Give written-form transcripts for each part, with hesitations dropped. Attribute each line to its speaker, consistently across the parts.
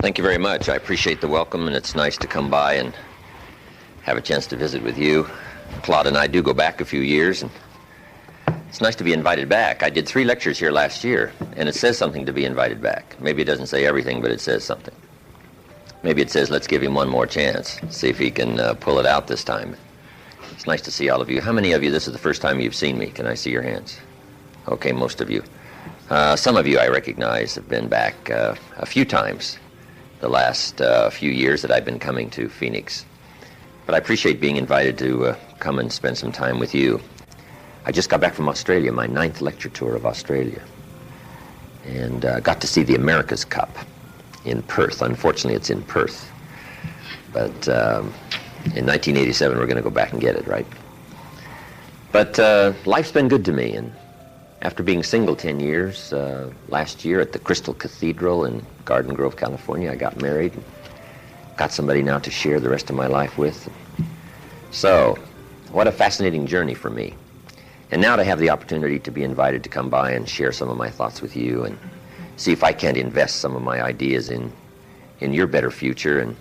Speaker 1: Thank you very much. I appreciate the welcome, and it's nice to come by and have a chance to visit with you. Claude and I do go back a few years, and it's nice to be invited back. I did 3 lectures here last year, and it says something to be invited back. Maybe it doesn't say everything, but it says something. Maybe it says, let's give him one more chance, see if he can pull it out this time. It's nice to see all of you. How many of you, this is the first time you've seen me? Can I see your hands? Okay, most of you. Some of you I recognize have been back a few times the last few years that I've been coming to Phoenix. But I appreciate being invited to come and spend some time with you. I just got back from Australia, my 9th lecture tour of Australia, and got to see the America's Cup in Perth. Unfortunately, it's in Perth. But in 1987, we're going to go back and get it, right? But life's been good to me, and after being single 10 years, last year at the Crystal Cathedral in Garden Grove, California, I got married and got somebody now to share the rest of my life with. So, what a fascinating journey for me. And now to have the opportunity to be invited to come by and share some of my thoughts with you and see if I can't invest some of my ideas in your better future. And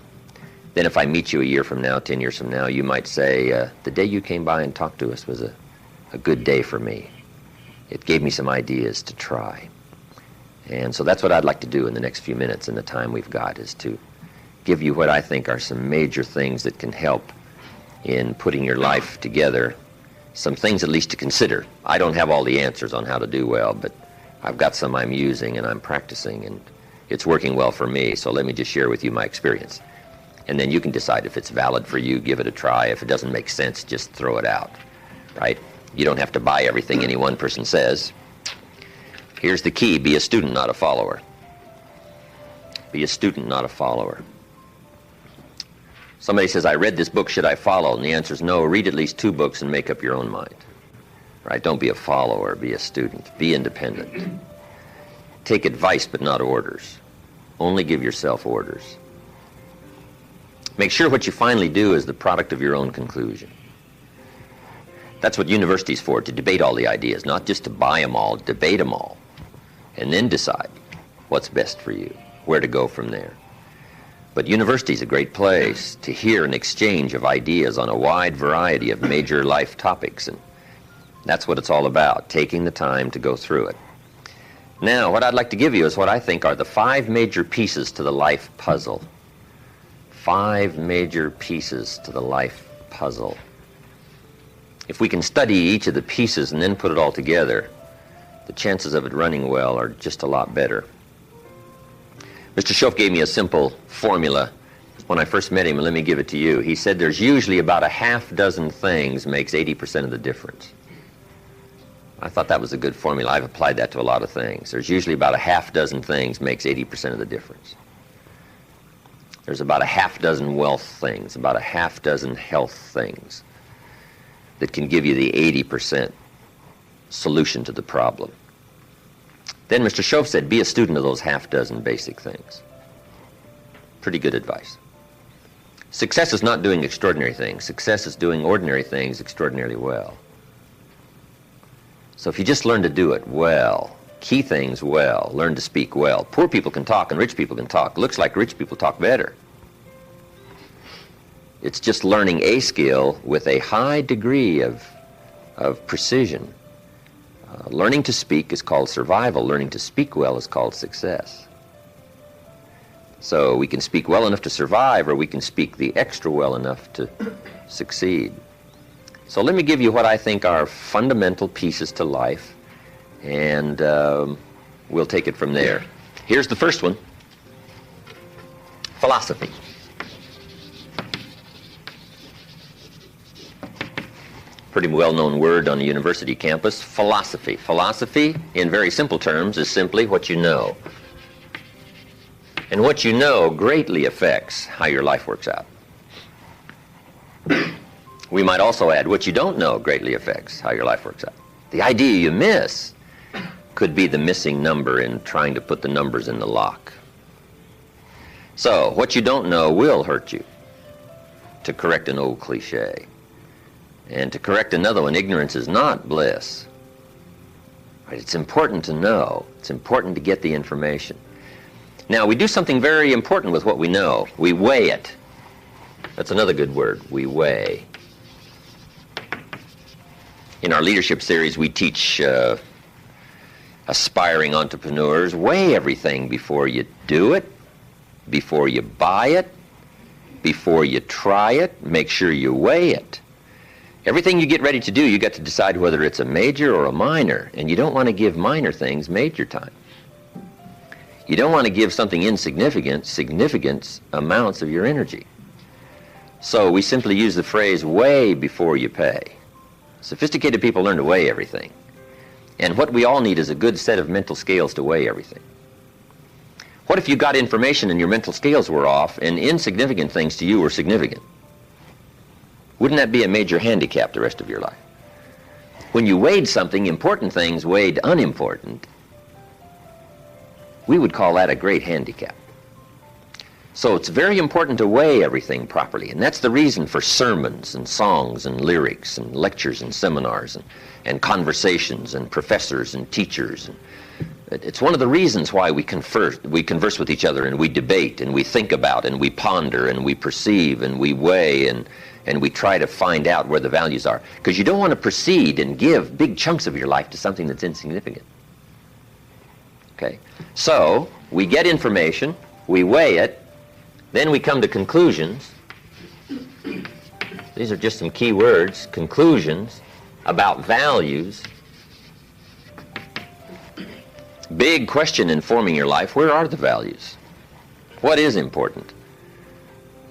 Speaker 1: then if I meet you a year from now, 10 years from now, you might say, the day you came by and talked to us was a good day for me. It gave me some ideas to try. And so that's what I'd like to do in the next few minutes in the time we've got, is to give you what I think are some major things that can help in putting your life together, some things at least to consider. I don't have all the answers on how to do well, but I've got some I'm using and I'm practicing, and it's working well for me, so let me just share with you my experience. And then you can decide if it's valid for you, give it a try. If it doesn't make sense, just throw it out, right? You don't have to buy everything any one person says. Here's the key: be a student, not a follower. Be a student, not a follower. Somebody says, I read this book, should I follow? And the answer is no. Read at least 2 books and make up your own mind. Right? Don't be a follower, be a student. Be independent. Take advice, but not orders. Only give yourself orders. Make sure what you finally do is the product of your own conclusion. That's what university's for, to debate all the ideas, not just to buy them all, debate them all, and then decide what's best for you, where to go from there. But university's a great place to hear an exchange of ideas on a wide variety of major life topics, and that's what it's all about, taking the time to go through it. Now, what I'd like to give you is what I think are the 5 major pieces to the life puzzle. 5 major pieces to the life puzzle. If we can study each of the pieces and then put it all together, the chances of it running well are just a lot better. Mr. Schoaf gave me a simple formula when I first met him, and let me give it to you. He said there's usually about a half dozen things makes 80% of the difference. I thought that was a good formula. I've applied that to a lot of things. There's usually about a half dozen things makes 80% of the difference. There's about a half dozen wealth things, about a half dozen health things that can give you the 80% solution to the problem. Then Mr. Schoaf said, be a student of those half dozen basic things. Pretty good advice. Success is not doing extraordinary things. Success is doing ordinary things extraordinarily well. So if you just learn to do it well, key things well, learn to speak well. Poor people can talk and rich people can talk. Looks like rich people talk better. It's just learning a skill with a high degree of precision. Learning to speak is called survival. Learning to speak well is called success. So we can speak well enough to survive, or we can speak the extra well enough to succeed. So let me give you what I think are fundamental pieces to life, and we'll take it from there. Here's the first one: philosophy. Pretty well-known word on a university campus, philosophy. Philosophy, in very simple terms, is simply what you know. And what you know greatly affects how your life works out. We might also add, what you don't know greatly affects how your life works out. The idea you miss could be the missing number in trying to put the numbers in the lock. So, what you don't know will hurt you, to correct an old cliche. And to correct another one, ignorance is not bliss. Right? It's important to know. It's important to get the information. Now, we do something very important with what we know. We weigh it. That's another good word. We weigh. In our leadership series, we teach aspiring entrepreneurs, weigh everything before you do it, before you buy it, before you try it. Make sure you weigh it. Everything you get ready to do, you got to decide whether it's a major or a minor, and you don't want to give minor things major time. You don't want to give something insignificant significant amounts of your energy. So we simply use the phrase, weigh before you pay. Sophisticated people learn to weigh everything. And what we all need is a good set of mental scales to weigh everything. What if you got information and your mental scales were off and insignificant things to you were significant? Wouldn't that be a major handicap the rest of your life? When you weighed something, important things weighed unimportant, we would call that a great handicap. So it's very important to weigh everything properly, and that's the reason for sermons and songs and lyrics and lectures and seminars and conversations and professors and teachers. It's one of the reasons why we converse with each other, and we debate and we think about and we ponder and we perceive and we weigh and we try to find out where the values are. Because you don't want to proceed and give big chunks of your life to something that's insignificant. Okay? So we get information, we weigh it, then we come to conclusions. These are just some key words. Conclusions about values. Big question in forming your life, where are the values? What is important?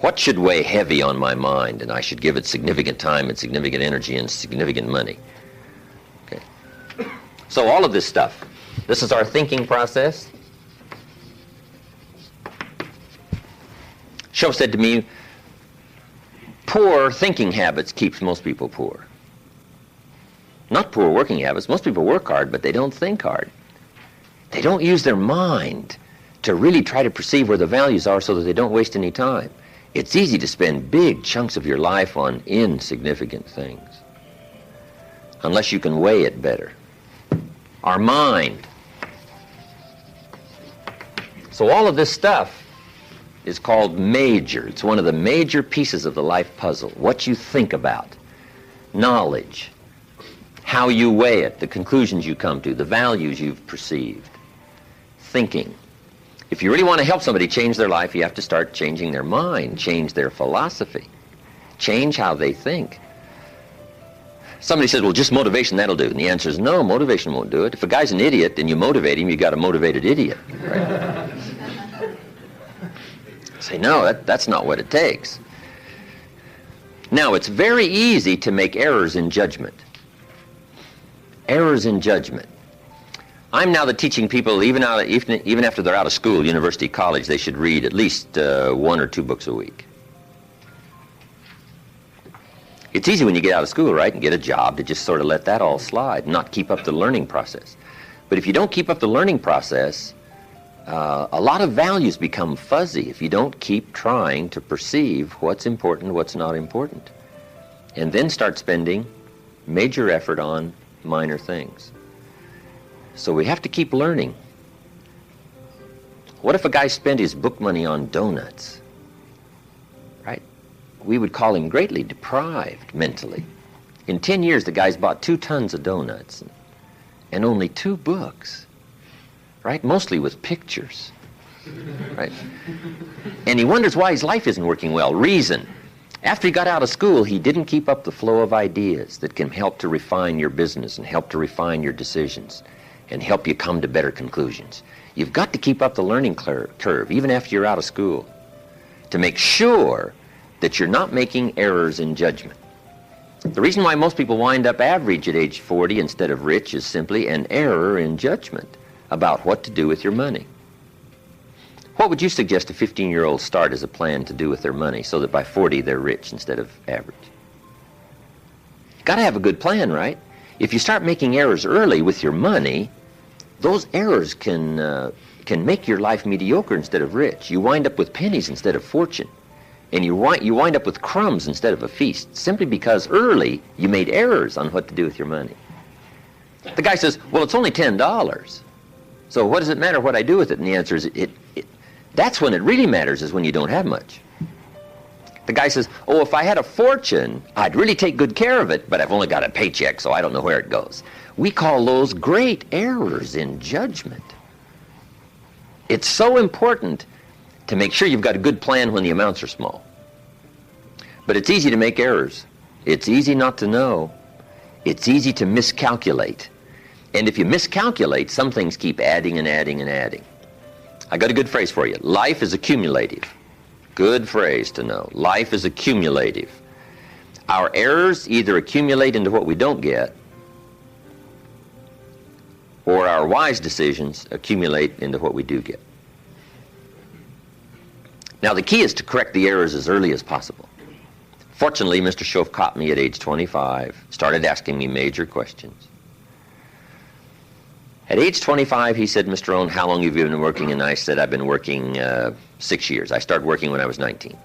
Speaker 1: What should weigh heavy on my mind and I should give it significant time and significant energy and significant money? Okay. So all of this stuff, this is our thinking process. Show said to me, poor thinking habits keeps most people poor. Not poor working habits. Most people work hard, but they don't think hard. They don't use their mind to really try to perceive where the values are so that they don't waste any time. It's easy to spend big chunks of your life on insignificant things, unless you can weigh it better. Our mind. So all of this stuff is called major. It's one of the major pieces of the life puzzle. What you think about, knowledge, how you weigh it, the conclusions you come to, the values you've perceived, thinking. If you really want to help somebody change their life, you have to start changing their mind, change their philosophy, change how they think. Somebody says, well, just motivation, that'll do. And the answer is no, motivation won't do it. If a guy's an idiot and you motivate him, you got a motivated idiot. Right? Say, no, that's not what it takes. Now, it's very easy to make errors in judgment. Errors in judgment. I'm now teaching people, even after they're out of school, university, college, they should read at least 1 or 2 books a week. It's easy when you get out of school, right, and get a job to just sort of let that all slide, not keep up the learning process. But if you don't keep up the learning process, a lot of values become fuzzy if you don't keep trying to perceive what's important, what's not important, and then start spending major effort on minor things. So we have to keep learning. What if a guy spent his book money on donuts? Right? We would call him greatly deprived mentally. In 10 years, the guy's bought 2 tons of donuts and only 2 books. Right? Mostly with pictures. Right? And he wonders why his life isn't working well. Reason. After he got out of school, he didn't keep up the flow of ideas that can help to refine your business and help to refine your decisions and help you come to better conclusions. You've got to keep up the learning curve, even after you're out of school, to make sure that you're not making errors in judgment. The reason why most people wind up average at age 40 instead of rich is simply an error in judgment about what to do with your money. What would you suggest a 15-year-old start as a plan to do with their money so that by 40 they're rich instead of average? You've got to have a good plan, right? If you start making errors early with your money, those errors can make your life mediocre instead of rich. You wind up with pennies instead of fortune. And you wind up with crumbs instead of a feast, simply because early you made errors on what to do with your money. The guy says, well, it's only $10. So what does it matter what I do with it? And the answer is, That's when it really matters, is when you don't have much. The guy says, oh, if I had a fortune, I'd really take good care of it, but I've only got a paycheck, so I don't know where it goes. We call those great errors in judgment. It's so important to make sure you've got a good plan when the amounts are small. But it's easy to make errors. It's easy not to know. It's easy to miscalculate. And if you miscalculate, some things keep adding and adding and adding. I got a good phrase for you. Life is accumulative. Good phrase to know. Life is accumulative. Our errors either accumulate into what we don't get, or our wise decisions accumulate into what we do get. Now, the key is to correct the errors as early as possible. Fortunately, Mr. Schoaf caught me at age 25, started asking me major questions. At age 25, he said, Mr. Rohn, how long have you been working? And I said, I've been working 6 years. I started working when I was 19.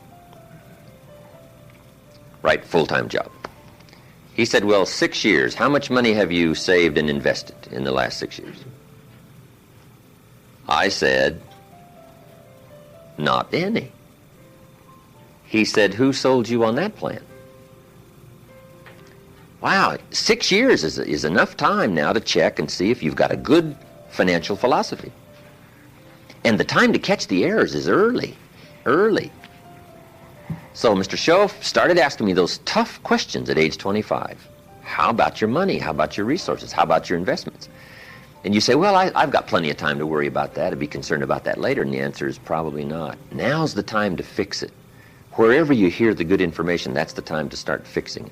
Speaker 1: Right, full-time job. He said, well, 6 years. How much money have you saved and invested in the last 6 years? I said, not any. He said, who sold you on that plan? Wow, 6 years is enough time now to check and see if you've got a good financial philosophy. And the time to catch the errors is early. So Mr. Schoaf started asking me those tough questions at age 25. How about your money? How about your resources? How about your investments? And you say, well, I've got plenty of time to worry about that, to be concerned about that later. And the answer is probably not. Now's the time to fix it. Wherever you hear the good information, that's the time to start fixing it.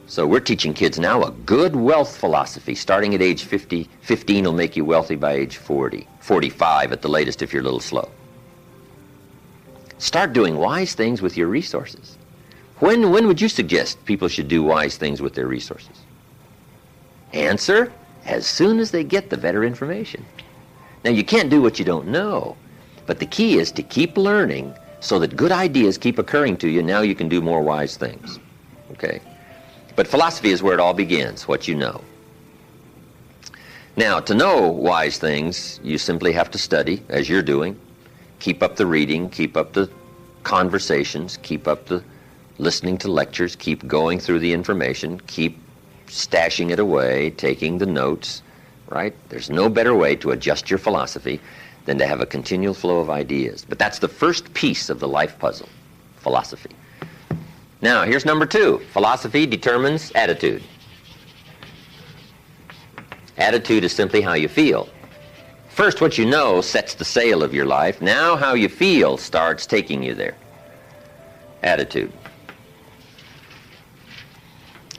Speaker 1: So we're teaching kids now a good wealth philosophy. Starting at age 15 will make you wealthy by age 40, 45 at the latest if you're a little slow. Start doing wise things with your resources. When would you suggest people should do wise things with their resources? Answer, as soon as they get the better information. Now, you can't do what you don't know, but the key is to keep learning so that good ideas keep occurring to you. Now you can do more wise things. Okay? But philosophy is where it all begins, what you know. Now, to know wise things, you simply have to study, as you're doing. Keep up the reading, keep up the conversations, keep up the listening to lectures, keep going through the information, keep stashing it away, taking the notes, right? There's no better way to adjust your philosophy than to have a continual flow of ideas. But that's the first piece of the life puzzle, philosophy. Now, here's number 2. Philosophy determines attitude. Attitude is simply how you feel. First, what you know sets the sail of your life. Now, how you feel starts taking you there. Attitude.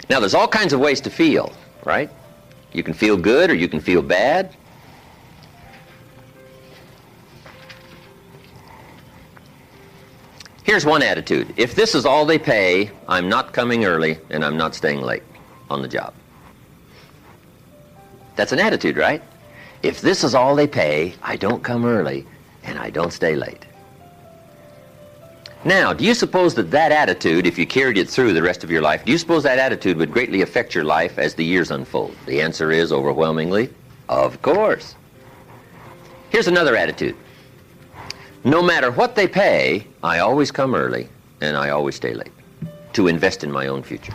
Speaker 1: Now, there's all kinds of ways to feel, right? You can feel good or you can feel bad. Here's one attitude. If this is all they pay, I'm not coming early and I'm not staying late on the job. That's an attitude, right? If this is all they pay, I don't come early and I don't stay late. Now, do you suppose that attitude, if you carried it through the rest of your life, do you suppose that attitude would greatly affect your life as the years unfold? The answer is overwhelmingly, of course. Here's another attitude. No matter what they pay, I always come early and I always stay late to invest in my own future.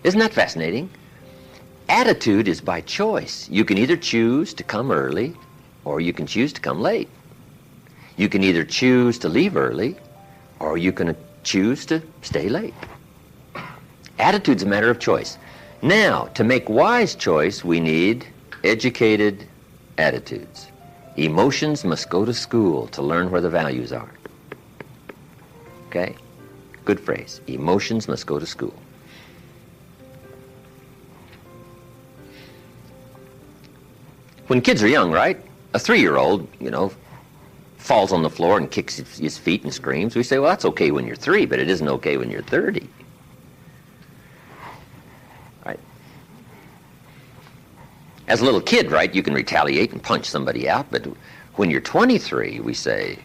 Speaker 1: Isn't that fascinating? Attitude is by choice. You can either choose to come early or you can choose to come late. You can either choose to leave early or you can choose to stay late. Attitude's a matter of choice. Now, to make wise choice, we need educated attitudes. Emotions must go to school to learn where the values are. Okay? Good phrase. Emotions must go to school. When kids are young, right? A 3-year-old, falls on the floor and kicks his feet and screams. We say, well, that's okay when you're 3, but it isn't okay when you're 30. Right? As a little kid, right, you can retaliate and punch somebody out, but when you're 23, we say,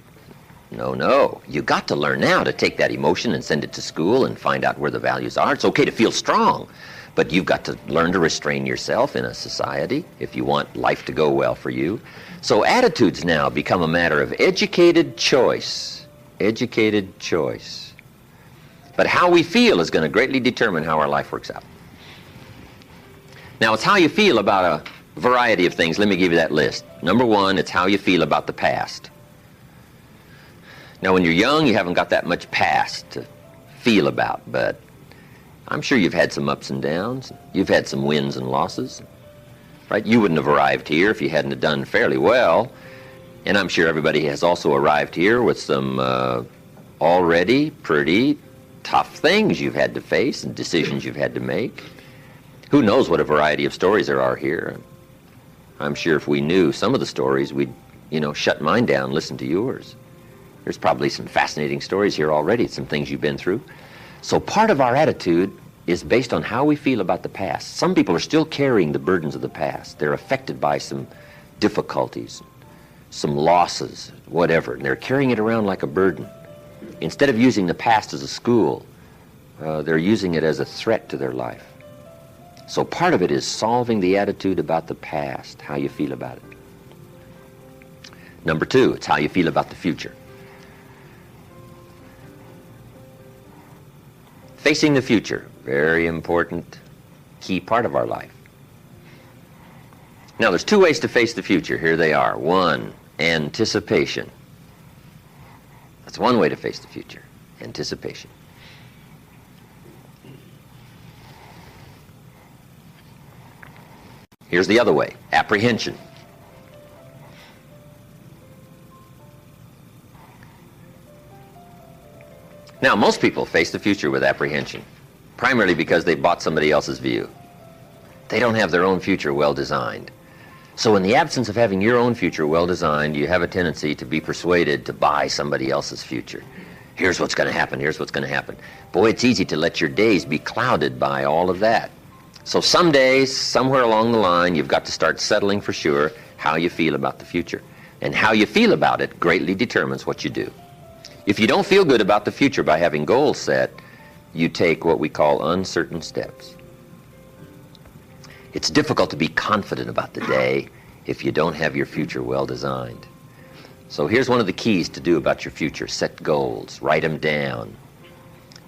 Speaker 1: no, you got to learn now to take that emotion and send it to school and find out where the values are. It's okay to feel strong, But you've got to learn to restrain yourself in a society if you want life to go well for you. So attitudes now become a matter of educated choice. Educated choice. But how we feel is going to greatly determine how our life works out. Now, it's how you feel about a variety of things. Let me give you that list. Number one, it's how you feel about the past. Now, when you're young, you haven't got that much past to feel about, but I'm sure you've had some ups and downs. You've had some wins and losses, right? You wouldn't have arrived here if you hadn't have done fairly well. And I'm sure everybody has also arrived here with some already pretty tough things you've had to face and decisions you've had to make. Who knows what a variety of stories there are here. I'm sure if we knew some of the stories, we'd, shut mine down, listen to yours. There's probably some fascinating stories here already, some things you've been through. So part of our attitude is based on how we feel about the past. Some people are still carrying the burdens of the past. They're affected by some difficulties, some losses, whatever, and they're carrying it around like a burden. Instead of using the past as a school, they're using it as a threat to their life. So part of it is solving the attitude about the past, how you feel about it. Number two, it's how you feel about the future. Facing the future, very important, key part of our life. Now, there's two ways to face the future. Here they are. One, anticipation. That's one way to face the future, anticipation. Here's the other way, apprehension. Now, most people face the future with apprehension, primarily because they bought somebody else's view. They don't have their own future well designed. So in the absence of having your own future well designed, you have a tendency to be persuaded to buy somebody else's future. Here's what's going to happen, here's what's going to happen. Boy, it's easy to let your days be clouded by all of that. So some days, somewhere along the line, you've got to start settling for sure how you feel about the future. And how you feel about it greatly determines what you do. If you don't feel good about the future by having goals set, you take what we call uncertain steps. It's difficult to be confident about the day if you don't have your future well designed. So here's one of the keys to do about your future. Set goals, write them down,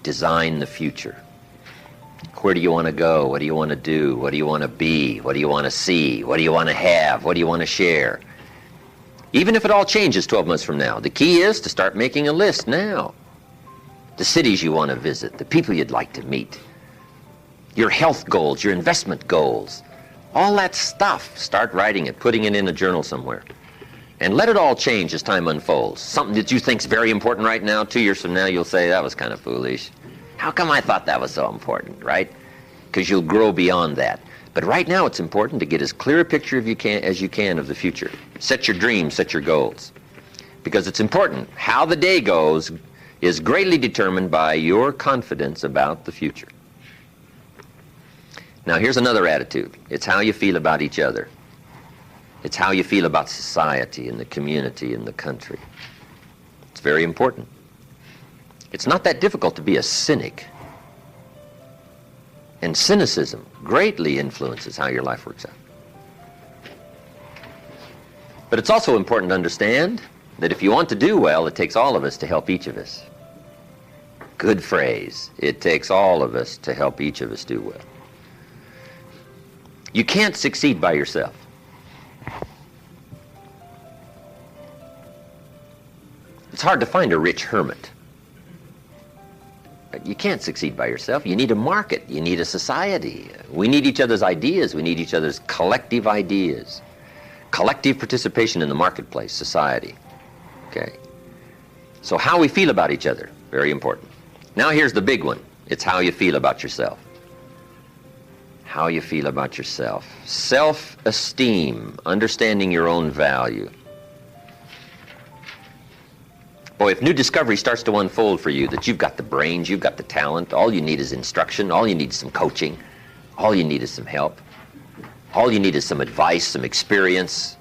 Speaker 1: design the future. Where do you want to go? What do you want to do? What do you want to be? What do you want to see? What do you want to have? What do you want to share? Even if it all changes 12 months from now, the key is to start making a list now. The cities you want to visit, the people you'd like to meet, your health goals, your investment goals, all that stuff. Start writing it, putting it in a journal somewhere. And let it all change as time unfolds. Something that you think's very important right now, 2 years from now, you'll say, that was kind of foolish. How come I thought that was so important, right? Because you'll grow beyond that. But right now it's important to get as clear a picture as you can of the future. Set your dreams, set your goals. Because it's important. How the day goes is greatly determined by your confidence about the future. Now here's another attitude. It's how you feel about each other. It's how you feel about society and the community and the country. It's very important. It's not that difficult to be a cynic. And cynicism greatly influences how your life works out. But it's also important to understand that if you want to do well, it takes all of us to help each of us. Good phrase. It takes all of us to help each of us do well. You can't succeed by yourself. It's hard to find a rich hermit. You can't succeed by yourself. You need a market. You need a society. We need each other's ideas. We need each other's collective ideas. Collective participation in the marketplace, society. Okay? So how we feel about each other, very important. Now here's the big one. It's how you feel about yourself. How you feel about yourself. Self-esteem, understanding your own value. Boy, if new discovery starts to unfold for you, that you've got the brains, you've got the talent, all you need is instruction, all you need is some coaching, all you need is some help, all you need is some advice, some experience.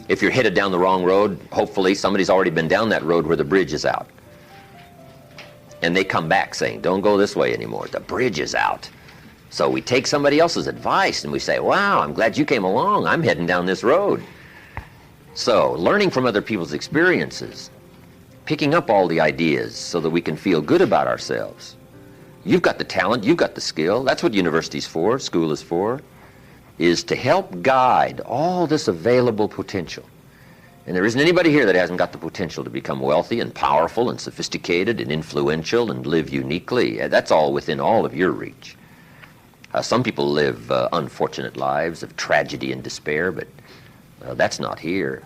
Speaker 1: If you're headed down the wrong road, hopefully somebody's already been down that road where the bridge is out. And they come back saying, don't go this way anymore, the bridge is out. So we take somebody else's advice and we say, wow, I'm glad you came along. I'm heading down this road. So learning from other people's experiences, picking up all the ideas so that we can feel good about ourselves. You've got the talent, you've got the skill. That's what university's for, school is for, is to help guide all this available potential. And there isn't anybody here that hasn't got the potential to become wealthy and powerful and sophisticated and influential and live uniquely. That's all within all of your reach. Some people live unfortunate lives of tragedy and despair, but that's not here.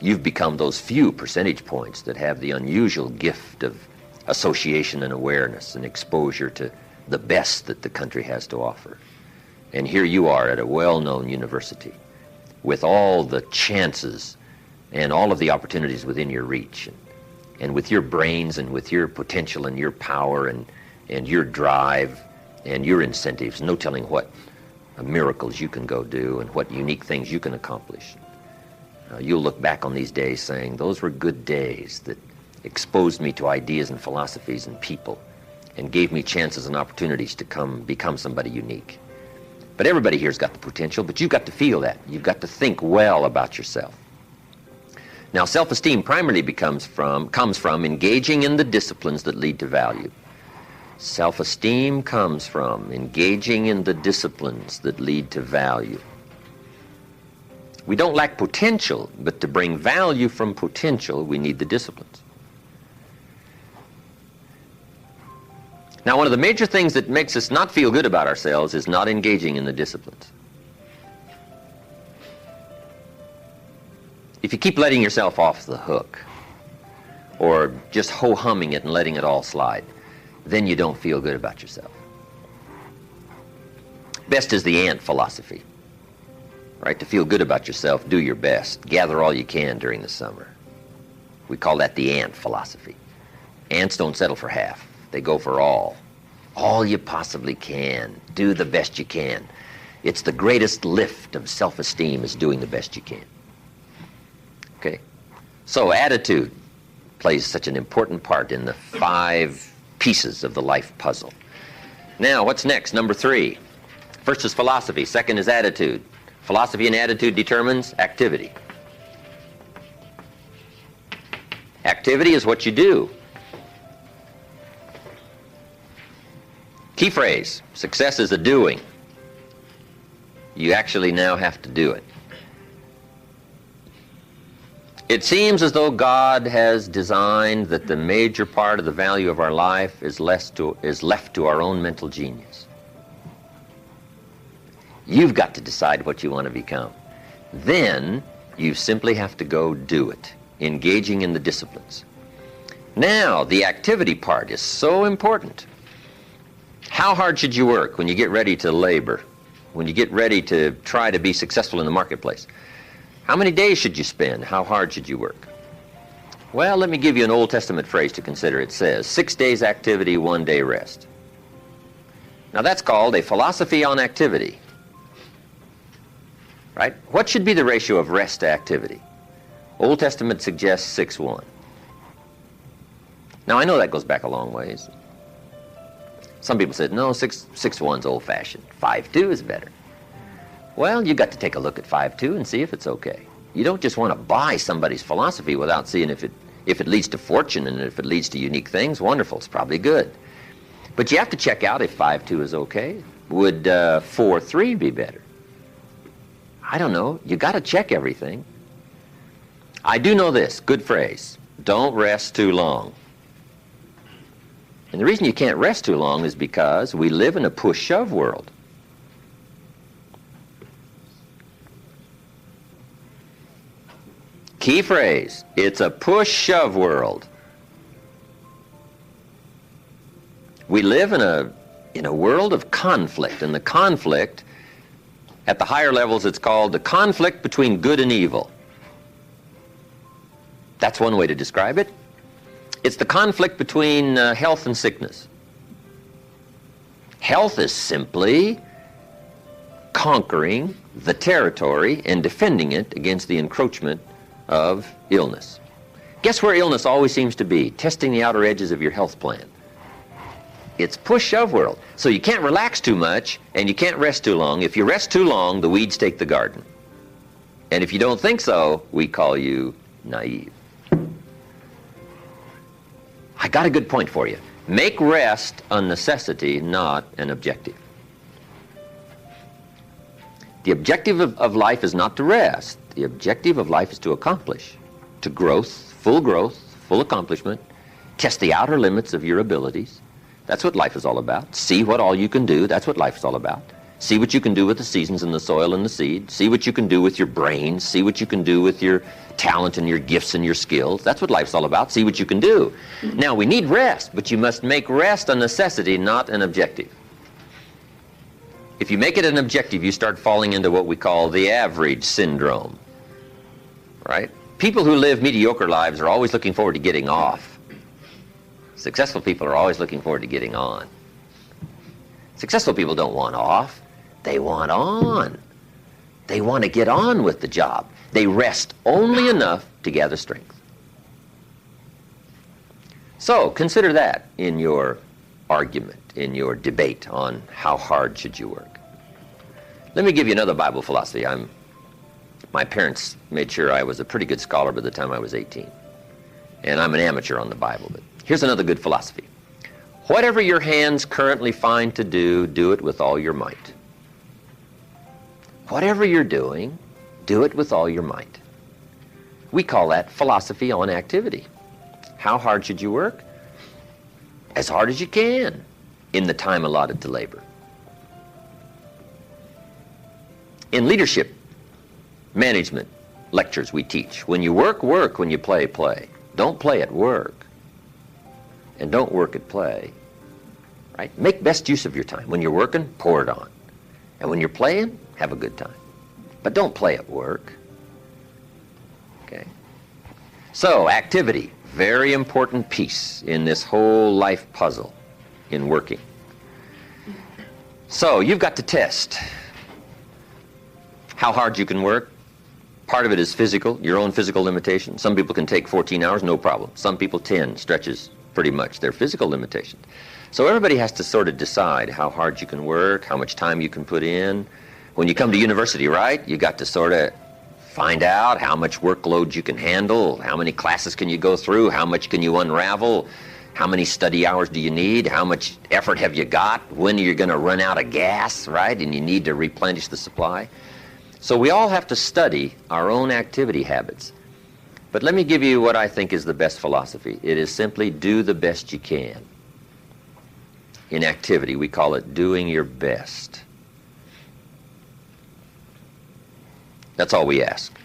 Speaker 1: You've become those few percentage points that have the unusual gift of association and awareness and exposure to the best that the country has to offer. And here you are at a well-known university with all the chances and all of the opportunities within your reach, and with your brains and with your potential and your power and your drive and your incentives, no telling what miracles you can go do and what unique things you can accomplish. You'll look back on these days saying, those were good days that exposed me to ideas and philosophies and people and gave me chances and opportunities to become somebody unique. But everybody here's got the potential, but you've got to feel that. You've got to think well about yourself. Now, self-esteem primarily comes from engaging in the disciplines that lead to value. Self-esteem comes from engaging in the disciplines that lead to value. We don't lack potential, but to bring value from potential, we need the disciplines. Now, one of the major things that makes us not feel good about ourselves is not engaging in the disciplines. If you keep letting yourself off the hook, or just ho-humming it and letting it all slide, then you don't feel good about yourself. Best is the ant philosophy, right? To feel good about yourself, do your best. Gather all you can during the summer. We call that the ant philosophy. Ants don't settle for half. They go for all. All you possibly can. Do the best you can. It's the greatest lift of self-esteem is doing the best you can. Okay? So attitude plays such an important part in the 5 pieces of the life puzzle. Now, what's next? Number 3. First is philosophy. Second is attitude. Philosophy and attitude determines activity. Activity is what you do. Key phrase, success is a doing. You actually now have to do it. It seems as though God has designed that the major part of the value of our life is left to our own mental genius. You've got to decide what you want to become. Then you simply have to go do it, engaging in the disciplines. Now, the activity part is so important. How hard should you work when you get ready to labor, when you get ready to try to be successful in the marketplace? How many days should you spend? How hard should you work? Well, let me give you an Old Testament phrase to consider. It says, 6 days activity, 1 day rest. Now that's called a philosophy on activity. Right? What should be the ratio of rest to activity? Old Testament suggests 6:1. Now I know that goes back a long ways. Some people said, no, 6:1's old-fashioned. 5:2 is better. Well, you got to take a look at 5:2 and see if it's okay. You don't just want to buy somebody's philosophy without seeing if it leads to fortune, and if it leads to unique things, wonderful, it's probably good. But you have to check out if 5:2 is okay. Would 4:3 be better? I don't know. You got to check everything. I do know this, good phrase, don't rest too long. And the reason you can't rest too long is because we live in a push-shove world. Key phrase, it's a push-shove world. We live in a world of conflict, and the conflict, at the higher levels, it's called the conflict between good and evil. That's one way to describe it. It's the conflict between health and sickness. Health is simply conquering the territory and defending it against the encroachment of illness. Guess where illness always seems to be? Testing the outer edges of your health plan. It's push-shove world. So you can't relax too much, and you can't rest too long. If you rest too long, the weeds take the garden. And if you don't think so, we call you naive. I got a good point for you. Make rest a necessity, not an objective. The objective of life is not to rest. The objective of life is to accomplish, to growth, full accomplishment, test the outer limits of your abilities. That's what life is all about. See what all you can do. That's what life is all about. See what you can do with the seasons and the soil and the seed. See what you can do with your brains. See what you can do with your talent and your gifts and your skills. That's what life's all about. See what you can do. Now, we need rest, but you must make rest a necessity, not an objective. If you make it an objective, you start falling into what we call the average syndrome, right? People who live mediocre lives are always looking forward to getting off. Successful people are always looking forward to getting on. Successful people don't want off. They want on. They want to get on with the job. They rest only enough to gather strength. So consider that in your argument, in your debate on how hard should you work. Let me give you another Bible philosophy. My parents made sure I was a pretty good scholar by the time I was 18. And I'm an amateur on the Bible, but here's another good philosophy. Whatever your hands currently find to do, do it with all your might. Whatever you're doing, do it with all your might. We call that philosophy on activity. How hard should you work? As hard as you can in the time allotted to labor. In leadership, management lectures we teach, when you work, work. When you play, play. Don't play at work. And don't work at play. Right? Make best use of your time. When you're working, pour it on. And when you're playing, have a good time. But don't play at work. Okay? So, activity, very important piece in this whole life puzzle in working. So, you've got to test how hard you can work. Part of it is physical, your own physical limitation. Some people can take 14 hours, no problem. Some people 10, stretches pretty much their physical limitations. So everybody has to sort of decide how hard you can work, how much time you can put in. When you come to university, right, you got to sort of find out how much workload you can handle, how many classes can you go through, how much can you unravel, how many study hours do you need, how much effort have you got, when are you going to run out of gas, right, and you need to replenish the supply. So we all have to study our own activity habits. But let me give you what I think is the best philosophy. It is simply do the best you can. In activity, we call it doing your best. That's all we ask.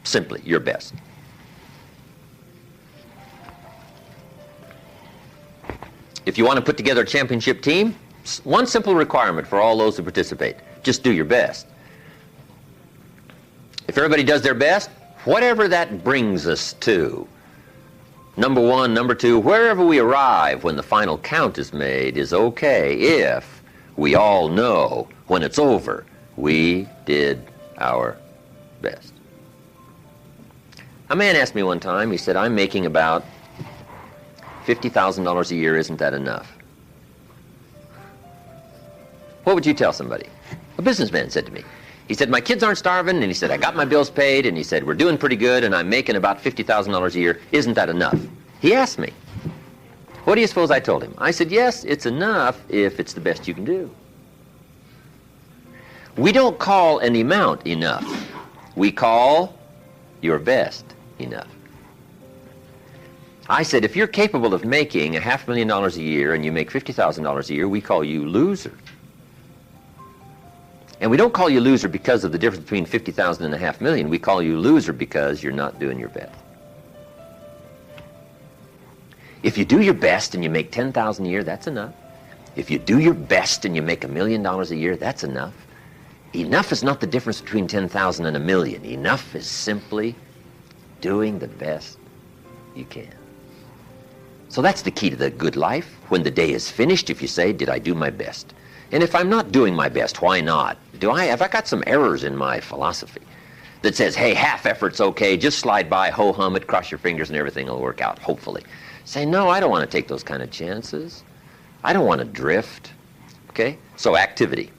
Speaker 1: Simply, your best. If you want to put together a championship team, one simple requirement for all those who participate, just do your best. If everybody does their best, whatever that brings us to, number one, number two, wherever we arrive when the final count is made is okay if we all know when it's over we did our best. A man asked me one time, he said, I'm making about $50,000 a year, isn't that enough? What would you tell somebody? A businessman said to me. He said, my kids aren't starving, and he said, I got my bills paid, and he said, we're doing pretty good, and I'm making about $50,000 a year. Isn't that enough? He asked me. What do you suppose I told him? I said, yes, it's enough if it's the best you can do. We don't call an amount enough. We call your best enough. I said, if you're capable of making $500,000 a year and you make $50,000 a year, we call you loser. And we don't call you loser because of the difference between 50,000 and $500,000. We call you loser because you're not doing your best. If you do your best and you make $10,000 a year, that's enough. If you do your best and you make $1 million a year, that's enough. Enough is not the difference between 10,000 and 1 million. Enough is simply doing the best you can. So that's the key to the good life. When the day is finished, if you say, did I do my best? And if I'm not doing my best, why not? Have I got some errors in my philosophy that says, hey, half effort's okay, just slide by, ho-hum it, cross your fingers, and everything will work out, hopefully. Say, no, I don't want to take those kind of chances. I don't want to drift. Okay? So activity.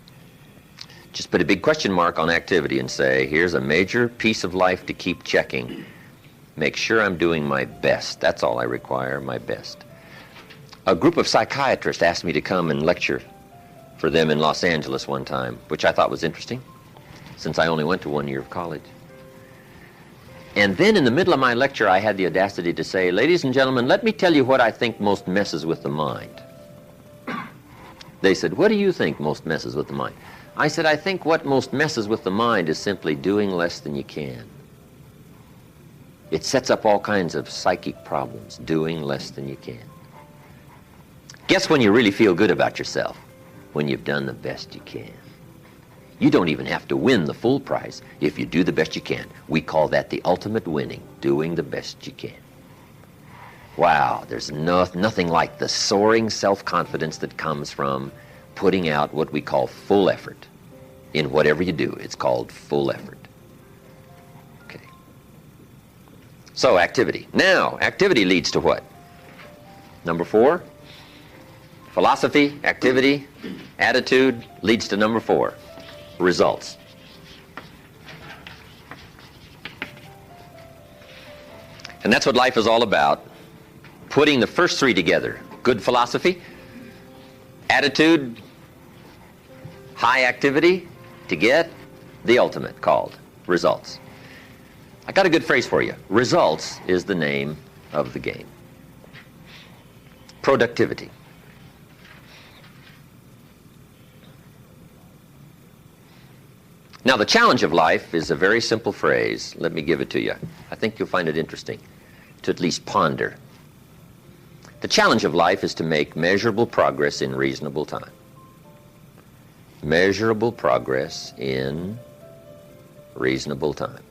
Speaker 1: Just put a big question mark on activity and say, here's a major piece of life to keep checking. Make sure I'm doing my best. That's all I require, my best. A group of psychiatrists asked me to come and lecture for them in Los Angeles one time, which I thought was interesting, since I only went to 1 year of college. And then in the middle of my lecture, I had the audacity to say, ladies and gentlemen, let me tell you what I think most messes with the mind. They said, what do you think most messes with the mind? I said, I think what most messes with the mind is simply doing less than you can. It sets up all kinds of psychic problems, doing less than you can. Guess when you really feel good about yourself? When you've done the best you can. You don't even have to win the full prize if you do the best you can. We call that the ultimate winning, doing the best you can. Wow, there's nothing like the soaring self-confidence that comes from putting out what we call full effort. In whatever you do, it's called full effort. Okay. So, activity. Now, activity leads to what? Number 4. Philosophy, activity, attitude leads to number 4. Results. And that's what life is all about. Putting the first 3 together. Good philosophy, attitude, high activity to get the ultimate called results. I got a good phrase for you. Results is the name of the game. Productivity. Now, the challenge of life is a very simple phrase. Let me give it to you. I think you'll find it interesting to at least ponder. The challenge of life is to make measurable progress in reasonable time. Measurable progress in reasonable time.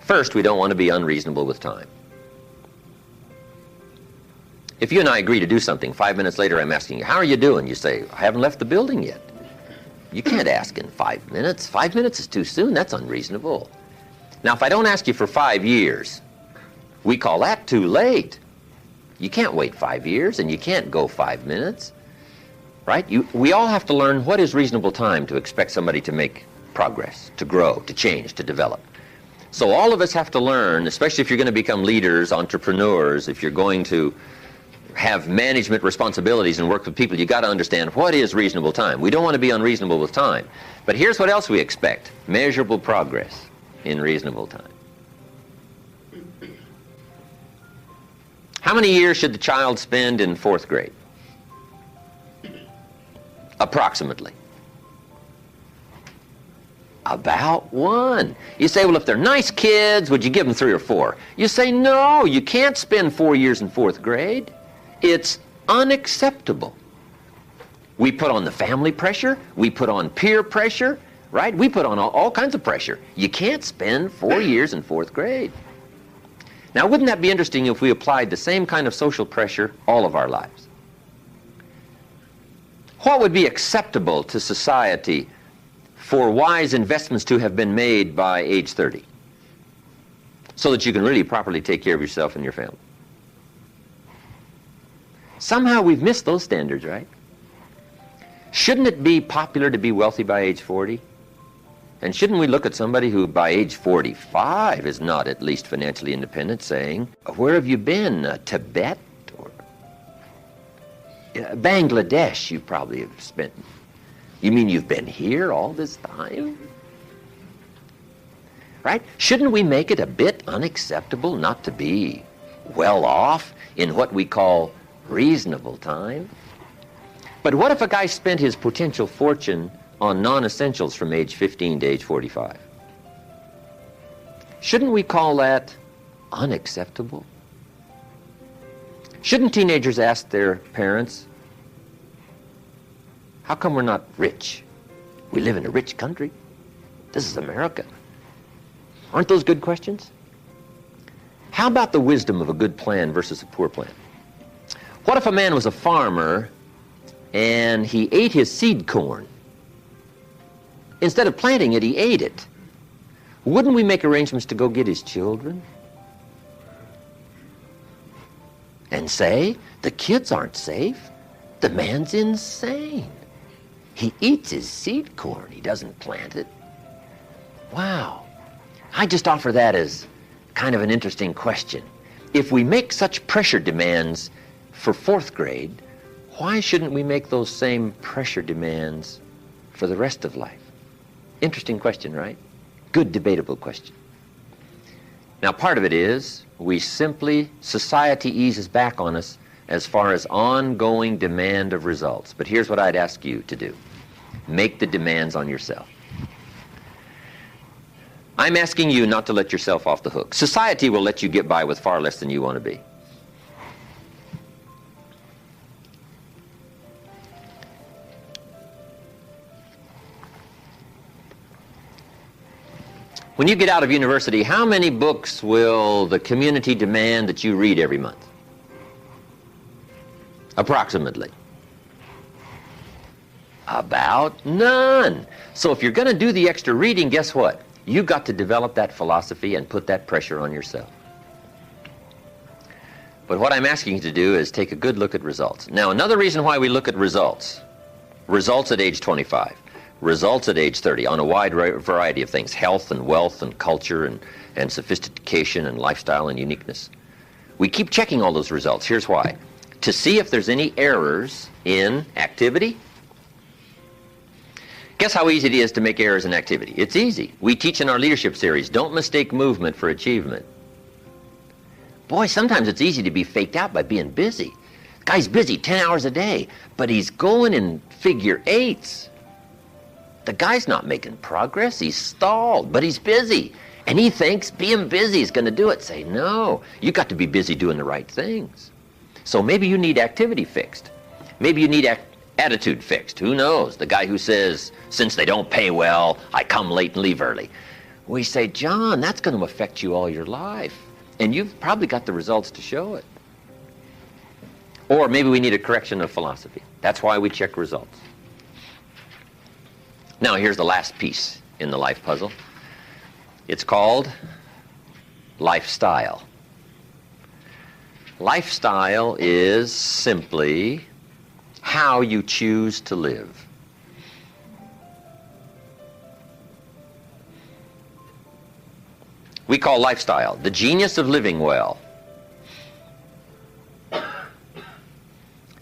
Speaker 1: First, we don't want to be unreasonable with time. If you and I agree to do something, 5 minutes later I'm asking you, how are you doing? You say, I haven't left the building yet. You can't ask in 5 minutes. 5 minutes is too soon. That's unreasonable. Now, if I don't ask you for 5 years, we call that too late. You can't wait 5 years, and you can't go 5 minutes, right? We all have to learn what is reasonable time to expect somebody to make progress, to grow, to change, to develop. So all of us have to learn, especially if you're going to become leaders, entrepreneurs, if you're going to have management responsibilities and work with people, you got to understand what is reasonable time. We don't want to be unreasonable with time. But here's what else we expect. Measurable progress in reasonable time. How many years should the child spend in 4th grade? Approximately. About 1. You say, well, if they're nice kids, would you give them 3 or 4? You say, no, you can't spend 4 years in 4th grade. It's unacceptable. We put on the family pressure. We put on peer pressure, right? We put on all kinds of pressure. You can't spend 4 years in 4th grade. Now, wouldn't that be interesting if we applied the same kind of social pressure all of our lives? What would be acceptable to society for wise investments to have been made by age 30 so that you can really properly take care of yourself and your family? Somehow we've missed those standards, right? Shouldn't it be popular to be wealthy by age 40? And shouldn't we look at somebody who by age 45 is not at least financially independent saying, where have you been? Tibet? Or Bangladesh you probably have spent. You mean you've been here all this time? Right? Shouldn't we make it a bit unacceptable not to be well off in what we call reasonable time? But what if a guy spent his potential fortune on non-essentials from age 15 to age 45? Shouldn't we call that unacceptable? Shouldn't teenagers ask their parents, how come we're not rich? We live in a rich country. This is America. Aren't those good questions? How about the wisdom of a good plan versus a poor plan? What if a man was a farmer and he ate his seed corn? Instead of planting it, he ate it. Wouldn't we make arrangements to go get his children? and say, the kids aren't safe. The man's insane. He eats his seed corn. He doesn't plant it. Wow. I just offer that as kind of an interesting question. If we make such pressure demands for fourth grade, why shouldn't we make those same pressure demands for the rest of life? Interesting question, right? Good debatable question. Now, part of it is society eases back on us as far as ongoing demand of results. But here's what I'd ask you to do. Make the demands on yourself. I'm asking you not to let yourself off the hook. Society will let you get by with far less than you want to be. When you get out of university, how many books will the community demand that you read every month? Approximately. About none. So if you're going to do the extra reading, guess what? You've got to develop that philosophy and put that pressure on yourself. But what I'm asking you to do is take a good look at results. Now, another reason why we look at results at age 25, results at age 30 on a wide variety of things, health and wealth and culture and sophistication and lifestyle and uniqueness. We keep checking all those results. Here's why. To see if there's any errors in activity. Guess how easy it is to make errors in activity? It's easy. We teach in our leadership series, don't mistake movement for achievement. Boy, sometimes it's easy to be faked out by being busy. The guy's busy 10 hours a day, but he's going in figure eights. The guy's not making progress. He's stalled, but he's busy. And he thinks being busy is going to do it. Say, no, you got to be busy doing the right things. So maybe you need activity fixed. Maybe you need attitude fixed. Who knows? The guy who says, since they don't pay well, I come late and leave early. We say, John, that's going to affect you all your life. And you've probably got the results to show it. Or maybe we need a correction of philosophy. That's why we check results. Now, here's the last piece in the life puzzle. It's called lifestyle. Lifestyle is simply how you choose to live. We call lifestyle the genius of living well.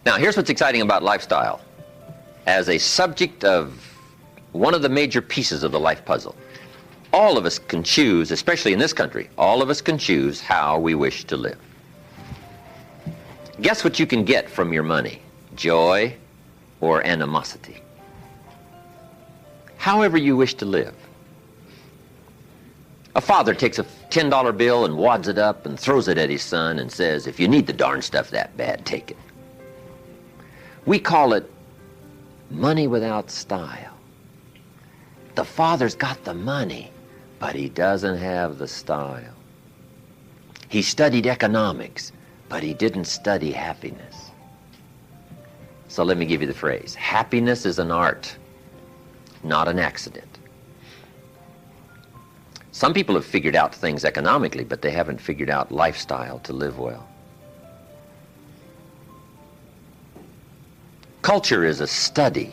Speaker 1: Now, here's what's exciting about lifestyle. As a subject of one of the major pieces of the life puzzle, all of us can choose, especially in this country, all of us can choose how we wish to live. Guess what you can get from your money? Joy or animosity. However you wish to live. A father takes a $10 bill and wads it up and throws it at his son and says, if you need the darn stuff that bad, take it. We call it money without style. The father's got the money, but he doesn't have the style. He studied economics, but he didn't study happiness. So let me give you the phrase. Happiness is an art, not an accident. Some people have figured out things economically, but they haven't figured out lifestyle to live well. Culture is a study.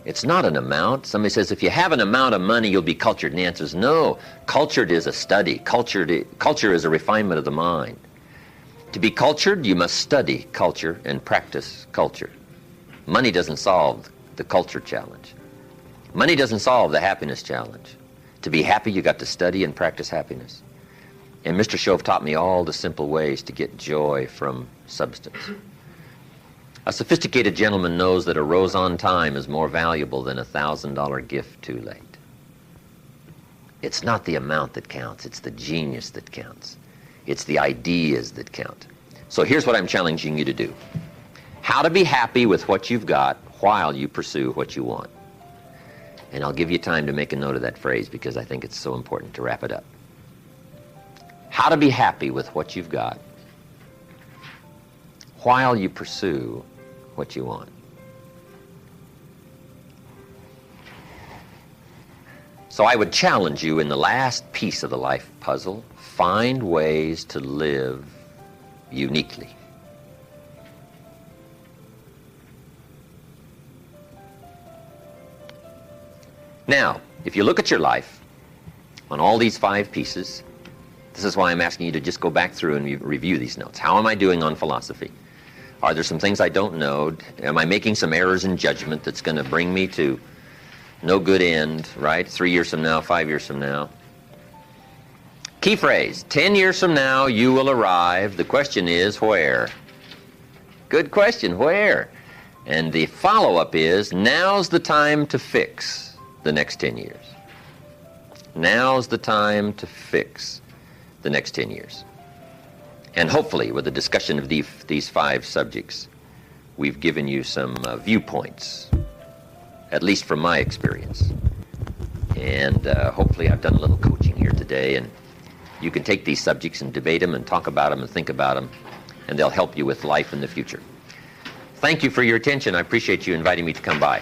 Speaker 1: It's not an amount. Somebody says, if you have an amount of money, you'll be cultured. And the answer is no. Cultured is a study. Culture is a refinement of the mind. To be cultured, you must study culture and practice culture. Money doesn't solve the culture challenge. Money doesn't solve the happiness challenge. To be happy, you got to study and practice happiness. And Mr. Shove taught me all the simple ways to get joy from substance. A sophisticated gentleman knows that a rose on time is more valuable than a $1,000 gift too late. It's not the amount that counts, it's the genius that counts. It's the ideas that count. So here's what I'm challenging you to do. How to be happy with what you've got while you pursue what you want. And I'll give you time to make a note of that phrase because I think it's so important to wrap it up. How to be happy with what you've got while you pursue what you want. So I would challenge you in the last piece of the life puzzle, find ways to live uniquely. Now, if you look at your life on all these 5 pieces, this is why I'm asking you to just go back through and review these notes. How am I doing on philosophy? Are there some things I don't know? Am I making some errors in judgment that's going to bring me to no good end, right? 3 years from now, 5 years from now. Key phrase, 10 years from now you will arrive. The question is where? Good question, where? And the follow-up is, now's the time to fix the next 10 years. Now's the time to fix the next 10 years. And hopefully, with the discussion of these 5 subjects, we've given you some viewpoints, at least from my experience. And hopefully I've done a little coaching here today, and you can take these subjects and debate them and talk about them and think about them, and they'll help you with life in the future. Thank you for your attention. I appreciate you inviting me to come by.